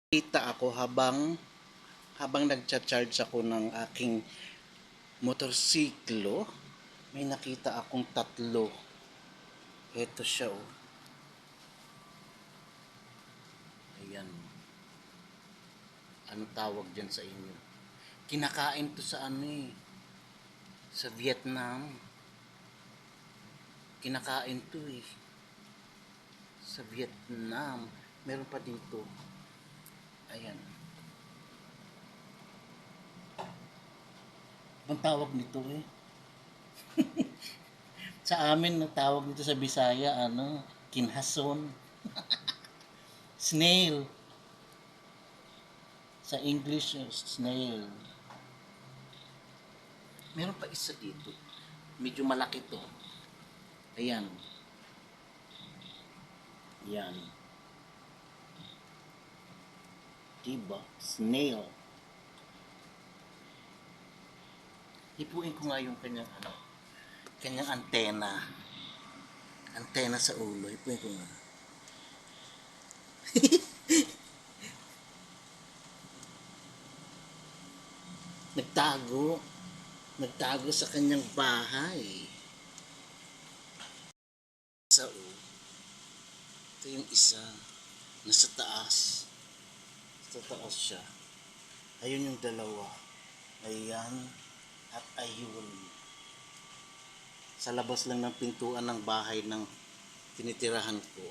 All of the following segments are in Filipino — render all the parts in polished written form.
Kita ako habang nagcha-charge ako ng aking motorsiklo, may nakita akong tatlo. Ito siya oh. Ayan. Anong tawag dyan sa inyo? Kinakain to sa ano eh. Sa Vietnam. Kinakain to eh. Sa Vietnam. Meron pa dito. Ayan. Ang tawag nito eh. Sa amin, tawag nito sa Bisaya, kinhason. Snail. Sa English, snail. Meron pa isa dito. Medyo malaki to. Ayan. Yan. Diba? Snail. Hipuin ko nga yung kanyang antena. Antena sa ulo. Hipuin ko nga. Nagtago. Nagtago sa kanyang bahay. Sa ito yung isa. Nasa taas. Sa taas siya. Ayun yung dalawa. Ayan. At ayun. Sa labas lang ng pintuan ng bahay ng tinitirahan ko.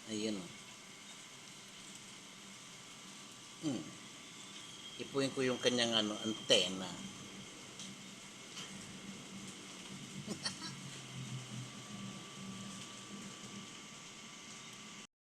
Ayan o. Ipuin ko yung kanyang antena.